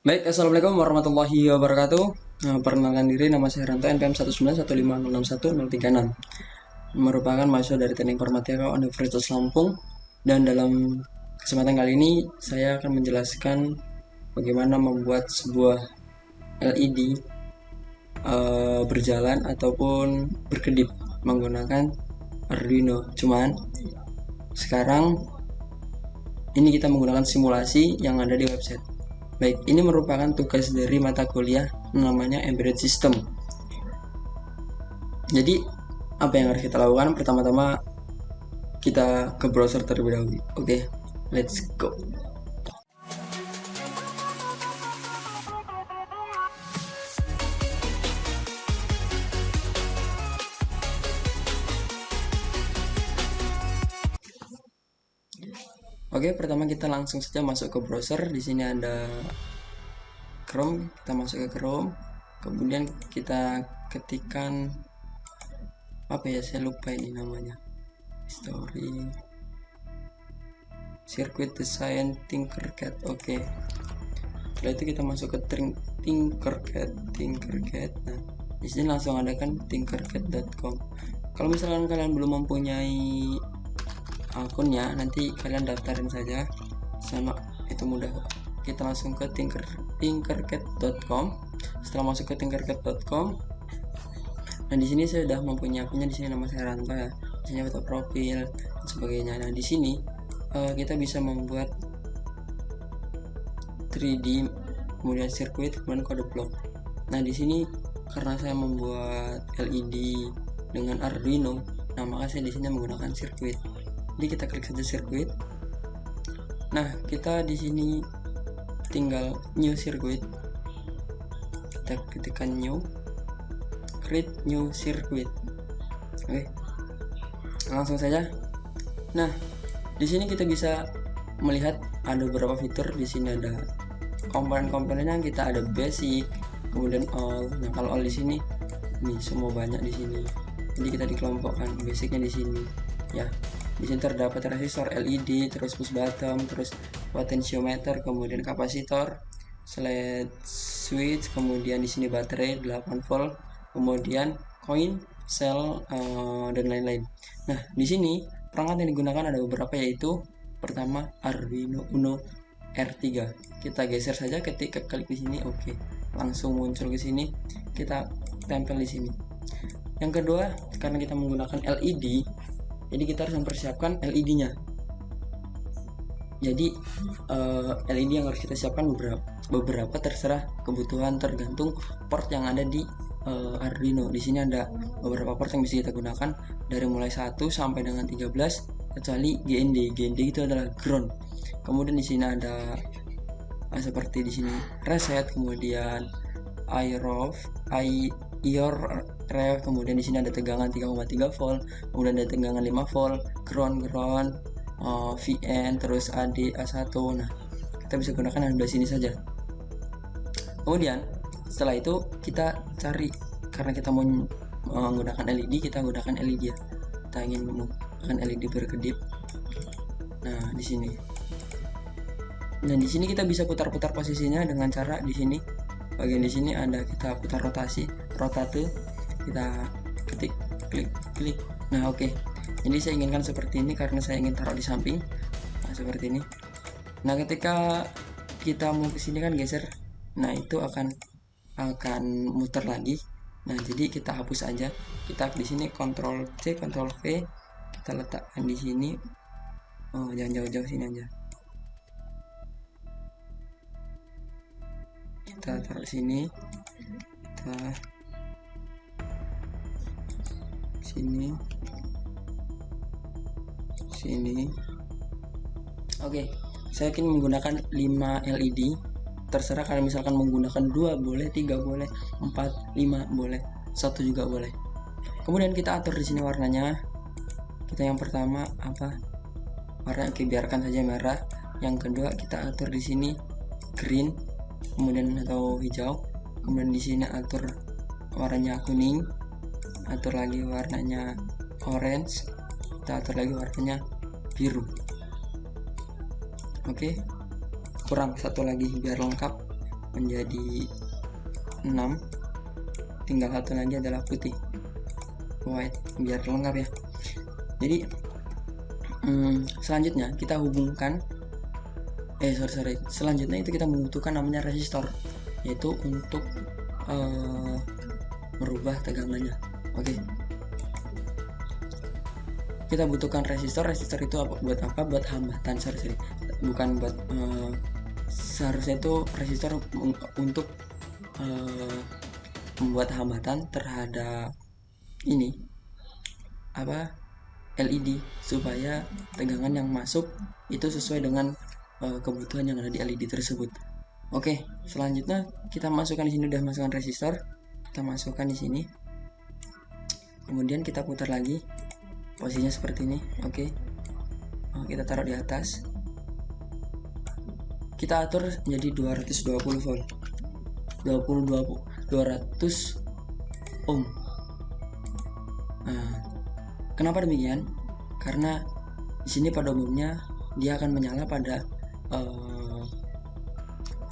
Baik, assalamualaikum warahmatullahi wabarakatuh. Perkenalkan diri, nama saya Ranto, NPM 19150616036, merupakan mahasiswa dari Teknik Informatika Universitas Lampung. Dan dalam kesempatan kali ini, saya akan menjelaskan bagaimana membuat sebuah LED berjalan ataupun berkedip menggunakan Arduino. Cuman sekarang ini kita menggunakan simulasi yang ada di website. Baik, ini merupakan tugas dari mata kuliah namanya Embedded System. Jadi, apa yang harus kita lakukan? Pertama-tama kita ke browser terlebih dahulu. Oke, let's go. Oke, pertama kita langsung saja masuk ke browser. Di sini ada Chrome, kita masuk ke Chrome. Kemudian kita ketikkan apa ya? Saya lupa ini namanya. Story Circuit Design Tinkercad. Oke. Setelah itu kita masuk ke Tinkercad. Nah, di sini langsung ada kan tinkercad.com. Kalau misalkan kalian belum mempunyai akunnya, nanti kalian daftarin saja sama, itu mudah. Kita langsung ke tinkercad.com. Setelah masuk ke tinkercad.com, nah di sini saya sudah mempunyai akunnya. Di sini nama saya Ranto ya, di sini foto profil dan sebagainya. Nah di sini kita bisa membuat 3D, kemudian sirkuit, kemudian kode blok. Nah di sini karena saya membuat LED dengan Arduino, nah maka saya di sini menggunakan sirkuit. Jadi kita klik saja sirkuit. Nah kita di sini tinggal new circuit. Kita ketikkan new, create new circuit. Oke, langsung saja. Nah di sini kita bisa melihat ada beberapa fitur. Di sini ada komponen-komponennya, kita ada basic, kemudian all. Nah kalau all di sini nih semua banyak di sini. Jadi kita dikelompokkan basicnya di sini ya. Di sini terdapat resistor LED, terus push button, terus potentiometer, kemudian kapasitor, slide switch, kemudian di sini baterai 8 volt, kemudian coin, sel, dan lain-lain. Nah di sini perangkat yang digunakan ada beberapa, yaitu pertama Arduino Uno R3. Kita geser saja, ketika klik di sini, oke, langsung muncul ke sini. Kita tempel di sini. Yang kedua, karena kita menggunakan LED, jadi kita harus mempersiapkan LED-nya. Jadi LED yang harus kita siapkan beberapa terserah kebutuhan, tergantung port yang ada di Arduino. Di sini ada beberapa port yang bisa kita gunakan dari mulai 1 sampai dengan 13, kecuali GND. GND itu adalah ground. Kemudian di sini ada seperti di sini reset, kemudian IR ref, kemudian di sini ada tegangan 3,3 volt, kemudian ada tegangan 5 volt, ground, VN, terus AD, A1. Nah kita bisa gunakan yang di sini saja. Kemudian setelah itu kita cari, karena kita mau menggunakan LED, kita gunakan LED ya. Kita ingin menggunakan LED berkedip. Nah di sini. Nah di sini kita bisa putar-putar posisinya dengan cara di sini. Bagian di sini ada kita putar rotate. Kita klik. Nah oke. Jadi saya inginkan seperti ini karena saya ingin taruh di samping. Nah seperti ini. Nah ketika kita mau ke sini kan geser. Nah itu akan muter lagi. Nah jadi kita hapus aja. Kita di sini Ctrl C, Ctrl V. Kita letakkan di sini. Oh jangan jauh-jauh, sini aja. Kita taruh sini. Kita sini. Oke, saya ingin menggunakan 5 LED. Terserah kalian, misalkan menggunakan 2 boleh, 3 boleh, 4, 5 boleh, 1 juga boleh. Kemudian kita atur di sini warnanya. Kita yang pertama apa? Warna, oke, biarkan saja merah. Yang kedua kita atur di sini green, kemudian atau hijau. Kemudian di sini atur warnanya kuning. Atur lagi warnanya orange. Kita atur lagi warnanya biru. Oke, kurang satu lagi biar lengkap. menjadi 6, tinggal satu lagi adalah putih, white, biar lengkap ya. Jadi selanjutnya kita hubungkan selanjutnya itu kita membutuhkan namanya resistor, yaitu untuk merubah tegangannya. Oke. Kita butuhkan resistor itu buat apa? Buat hambatan. Bukan buat seharusnya itu resistor untuk membuat hambatan terhadap ini LED, supaya tegangan yang masuk itu sesuai dengan kebutuhan yang ada di LED tersebut. Oke, selanjutnya kita masukkan di sini, udah masukkan resistor, kita masukkan di sini, kemudian kita putar lagi, posisinya seperti ini. Oke, kita taruh di atas, kita atur menjadi 220 volt, 200 ohm. Nah, kenapa demikian? Karena di sini pada umumnya dia akan menyala pada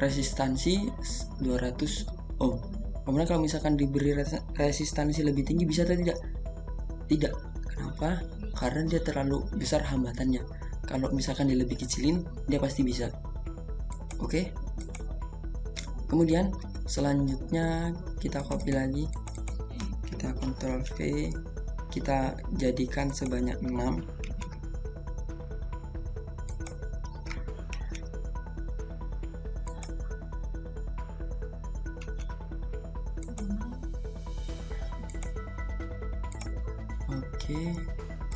resistansi 200 ohm. Kemudian kalau misalkan diberi resistansi lebih tinggi, bisa atau tidak? Tidak. Kenapa? Karena dia terlalu besar hambatannya. Kalau misalkan dia lebih kecilin, dia pasti bisa. Oke. Kemudian selanjutnya kita copy lagi, kita Ctrl V, kita jadikan sebanyak 6. Oke,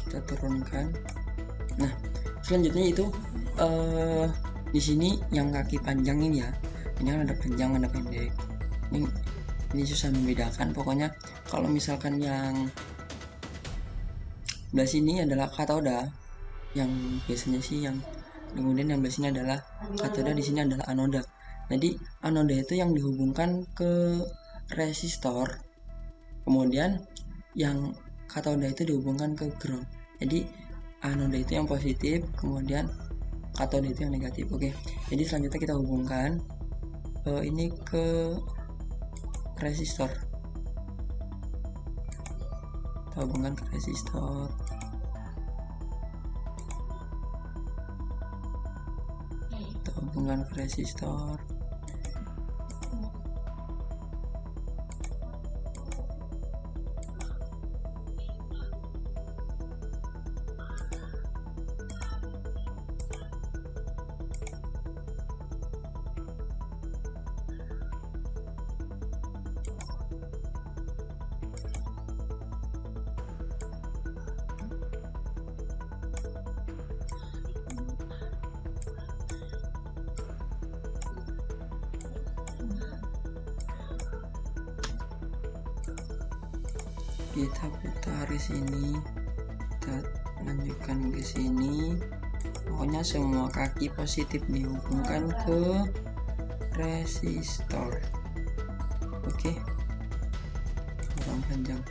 kita turunkan. Nah, selanjutnya itu di sini yang kaki panjang ini ya, ini kan ada panjang ada pendek. Ini susah membedakan. Pokoknya kalau misalkan yang belah sini adalah katoda, yang biasanya sih yang, kemudian yang belah sini adalah katoda, di sini adalah anoda. Jadi anoda itu yang dihubungkan ke resistor, kemudian yang katoda itu dihubungkan ke ground. Jadi anoda itu yang positif, kemudian katoda itu yang negatif. Oke, jadi selanjutnya kita hubungkan ini ke resistor, kita hubungkan ke resistor. Kita hubungkan ke resistor. Kita putar di sini, kita lanjutkan ke sini. Pokoknya semua kaki positif dihubungkan ke resistor. Oke, kurang panjang,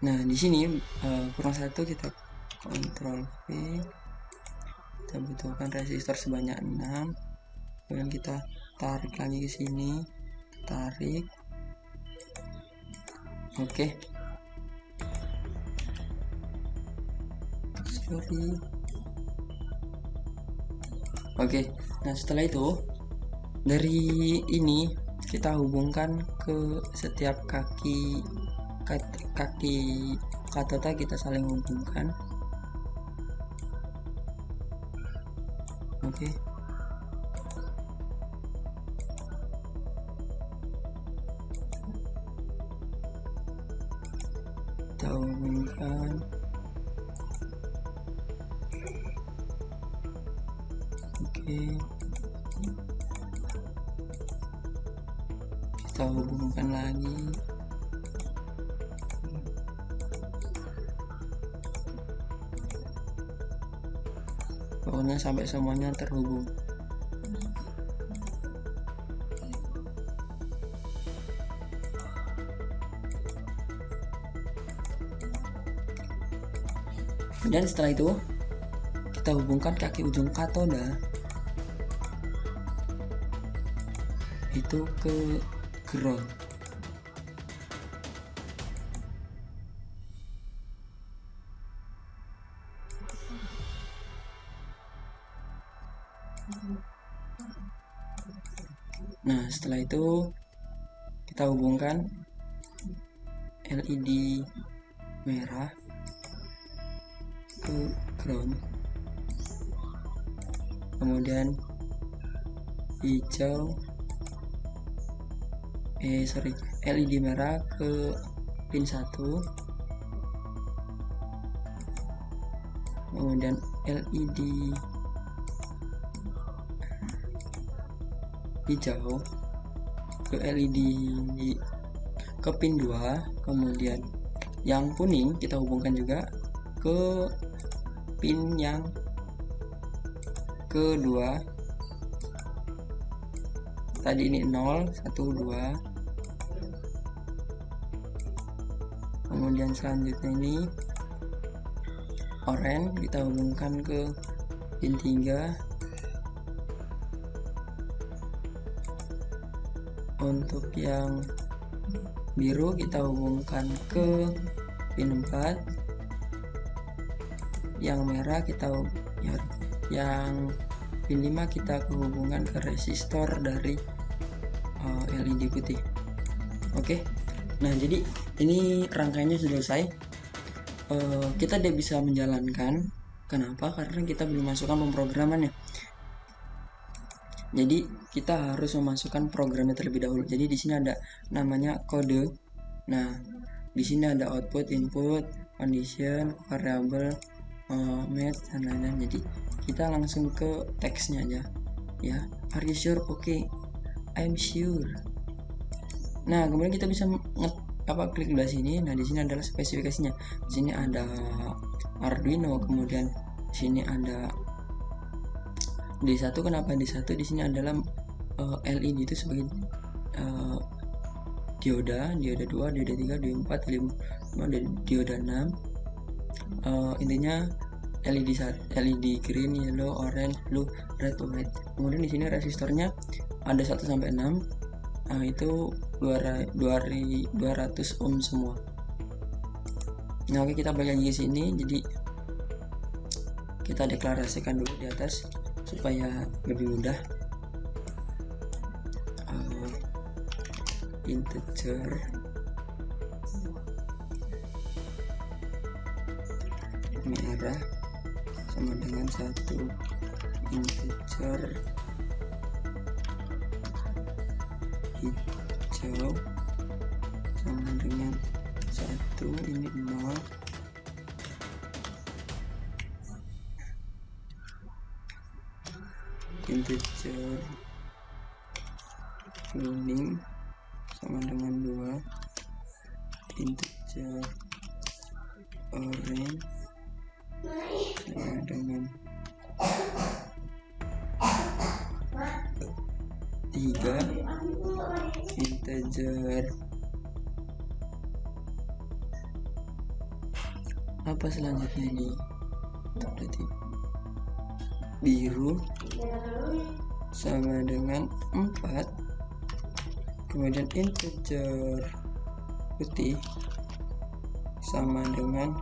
Nah, di sini kurang satu, kita Ctrl V, kita butuhkan resistor sebanyak 6. Kemudian kita tarik lagi ke sini, tarik. Oke. Oke. Nah, setelah itu dari ini kita hubungkan ke setiap kaki katoda, kita saling hubungkan. Oke. Kita hubungkan. Oke, kita hubungkan lagi. Pokoknya sampai semuanya terhubung. Kemudian setelah itu kita hubungkan kaki ujung katoda itu ke ground. Nah, setelah itu kita hubungkan LED merah ke ground, kemudian hijau LED merah ke pin 1, kemudian LED hijau ke LED ke pin 2, kemudian yang kuning kita hubungkan juga ke pin yang kedua. Tadi ini 0, 1, 2. Kemudian selanjutnya ini oranye kita hubungkan ke pin 3. Untuk yang biru kita hubungkan ke pin 4. Yang merah yang pin 5 kita hubungkan ke resistor dari LED putih. Oke. Nah, jadi ini rangkaiannya sudah selesai. Kita tidak bisa menjalankan. Kenapa? Karena kita belum masukkan pemrogramannya. Jadi kita harus memasukkan programnya terlebih dahulu. Jadi di sini ada namanya kode. Nah, di sini ada output, input, condition, variable, match dan lain-lain. Jadi kita langsung ke teksnya aja. Ya, are you sure? Oke, I'm sure. Nah, kemudian kita bisa klik di sini. Nah, di sini adalah spesifikasinya. Di sini ada Arduino, kemudian di sini ada D1. Kenapa D1? Di sini adalah LED itu sebagai dioda 2, dioda 3, dioda 4, dioda 6. Intinya LED green, yellow, orange, blue, red, white. Kemudian di sini resistornya ada 1 sampai 6. Itu 200 ohm semua. Nah, oke, kita balik lagi ke sini. Jadi kita deklarasikan dulu di atas supaya lebih mudah. Integer merah sama dengan 1, integer hijau sama dengan 1, ini 0, integer kuning sama dengan 2, integer orange sama dengan 3, integer apa selanjutnya ini? Berarti biru sama dengan 4, kemudian integer putih sama dengan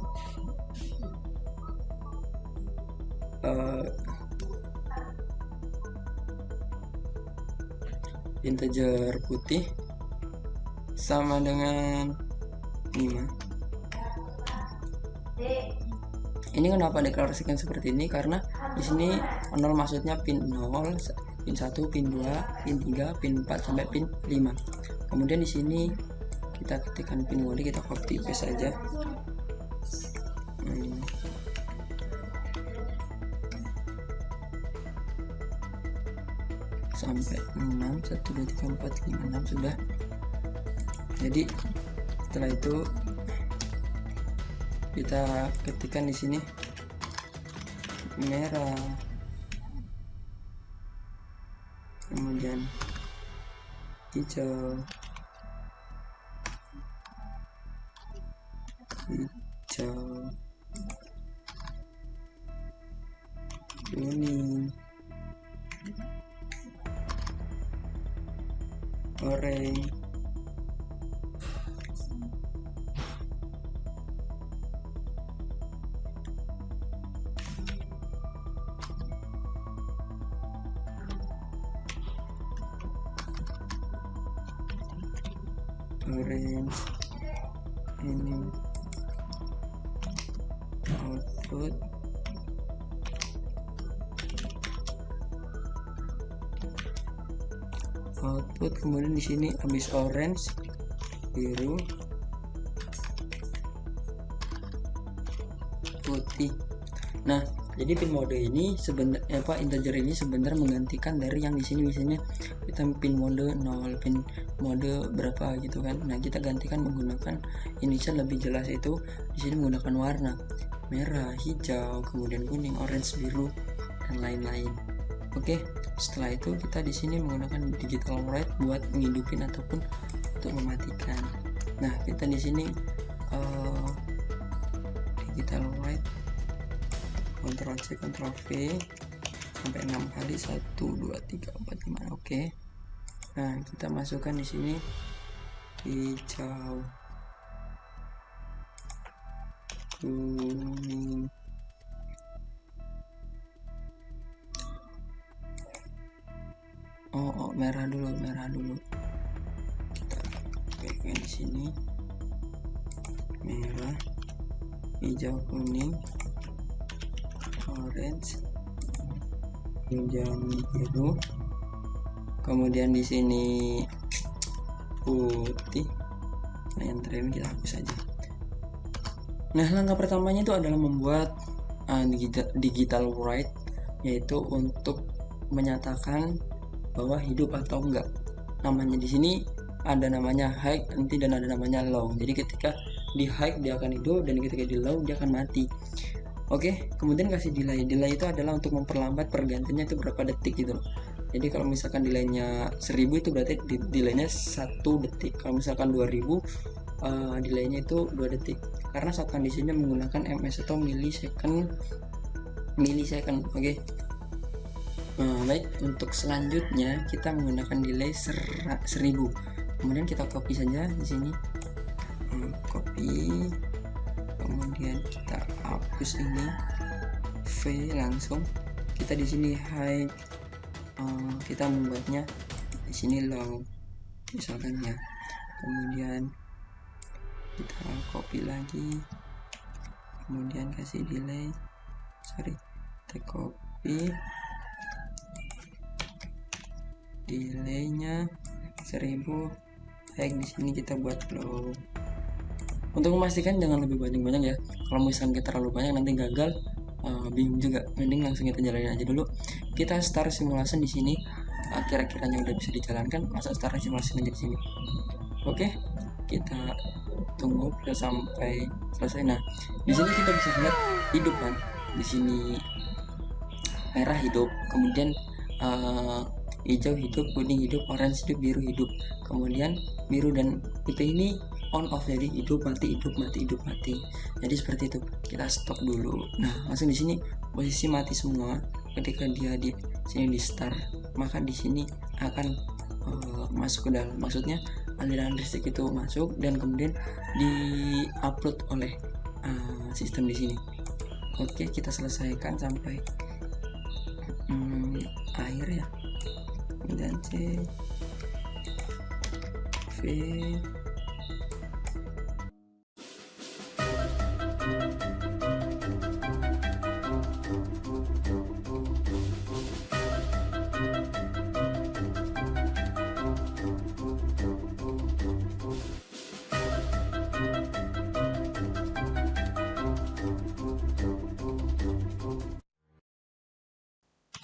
integer putih sama dengan 5. Ini kenapa deklarasikan seperti ini? Karena di sini 0 maksudnya pin 0, pin 1, pin 2, pin 3, pin 4 sampai pin 5. Kemudian di sini kita ketikkan pin mode, kita copy paste saja. Sampai 6, 1, 2, 3, 4, 5, 6 sudah. Jadi setelah itu kita ketikkan di sini merah, kemudian hijau, kuning, orange, orange. Ini output, kemudian di sini habis orange, biru, putih. Nah, jadi pin mode ini sebenarnya integer ini sebenarnya menggantikan dari yang di sini, misalnya kita pin mode 0, pin mode berapa gitu kan. Nah, kita gantikan menggunakan initial lebih jelas, itu di sini menggunakan warna merah, hijau, kemudian kuning, orange, biru, dan lain-lain. Oke, setelah itu kita di sini menggunakan digital write buat menghidupin ataupun untuk mematikan. Nah, kita di sini digital write Ctrl C Ctrl V sampai 6 kali, 1 2 3 4 5. Oke. Nah, kita masukkan di sini hijau, kuning, merah dulu. Kita pakai di sini merah, hijau, kuning, orange, kemudian biru, kemudian di sini putih. Nah, yang terakhir kita hapus saja. Nah, langkah pertamanya itu adalah membuat digital write, yaitu untuk menyatakan bahwa hidup atau enggak. Namanya di sini ada namanya high nanti dan ada namanya low. Jadi ketika di high dia akan hidup dan ketika di low dia akan mati. Oke, kemudian kasih delay. Delay itu adalah untuk memperlambat pergantiannya itu berapa detik gitu loh. Jadi kalau misalkan delaynya 1000 itu berarti delaynya 1 detik. Kalau misalkan 2000 delaynya itu 2 detik. Karena shotgun di sini menggunakan ms atau millisecond. Oke. Nah, baik, untuk selanjutnya kita menggunakan delay 1000. Kemudian kita copy saja di sini. Copy. Kemudian kita hapus ini, V langsung. Kita di sini high, kita membuatnya di sini low misalkan ya. Kemudian kita copy lagi, kemudian kasih delay, kita copy delaynya 1000, high di sini kita buat low. Untuk memastikan jangan lebih banyak ya. Kalau misalnya kita terlalu banyak nanti gagal, bingung juga. Mending langsung kita jalanin aja dulu. Kita start simulasi di sini. Kira-kiranya udah bisa dijalankan, masa start simulasi di sini. Oke, kita tunggu sampai selesai. Nah, di sini kita bisa lihat hidup kan. Di sini merah hidup, kemudian hijau hidup, kuning hidup, orange hidup, biru hidup. Kemudian biru dan putih ini on off, jadi hidup mati. Jadi seperti itu. Kita stop dulu. Nah, langsung di sini posisi mati semua. Ketika dia di sini di start, maka di sini akan masuk ke dalam. Maksudnya aliran listrik itu masuk dan kemudian di-upload oleh sistem di sini. Oke, kita selesaikan sampai akhir ya. Kemudian C V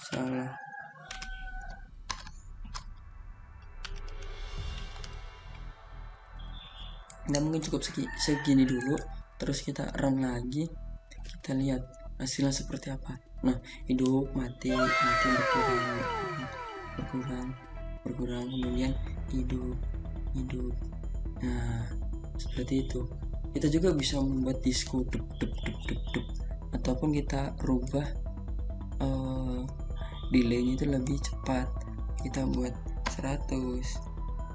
salah. Nah, mungkin cukup segini dulu, terus kita run lagi, kita lihat hasilnya seperti apa. Nah, hidup mati berkurang, kemudian hidup. Nah, seperti itu. Kita juga bisa membuat disco ataupun kita rubah delaynya itu lebih cepat. Kita buat 100.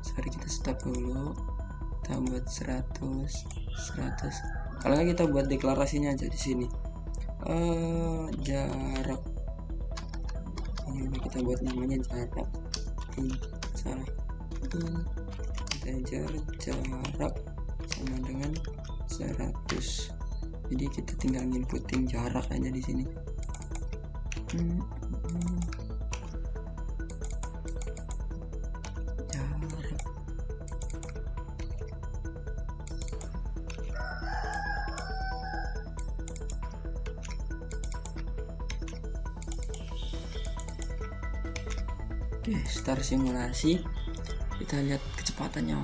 Sorry, kita stop dulu. Kita buat 100. Kalau nggak kita buat deklarasinya aja di sini. Jarak. Ini kita buat namanya jarak. Jarak sama dengan 100. Jadi kita tinggal inputting jarak aja di sini. Jarak. Oke, start simulasi. Kita lihat kecepatannya.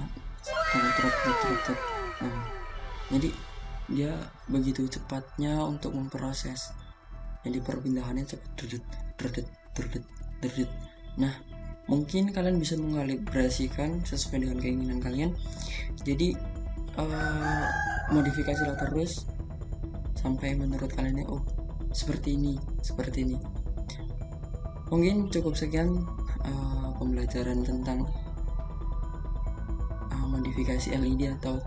Nah, jadi dia begitu cepatnya untuk memproses. Jadi perpindahannya cepat, derdet. Nah, mungkin kalian bisa mengkalibrasikan sesuai dengan keinginan kalian. Jadi modifikasilah terus sampai menurut kalian seperti ini. Mungkin cukup sekian pembelajaran tentang modifikasi LED atau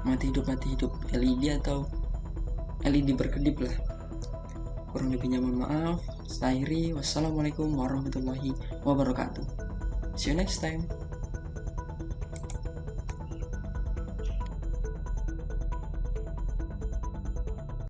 mati hidup LED atau LED berkedip lah. Kurang lebihnya mohon maaf. Saya Iri. Wassalamualaikum warahmatullahi wabarakatuh. See you next time.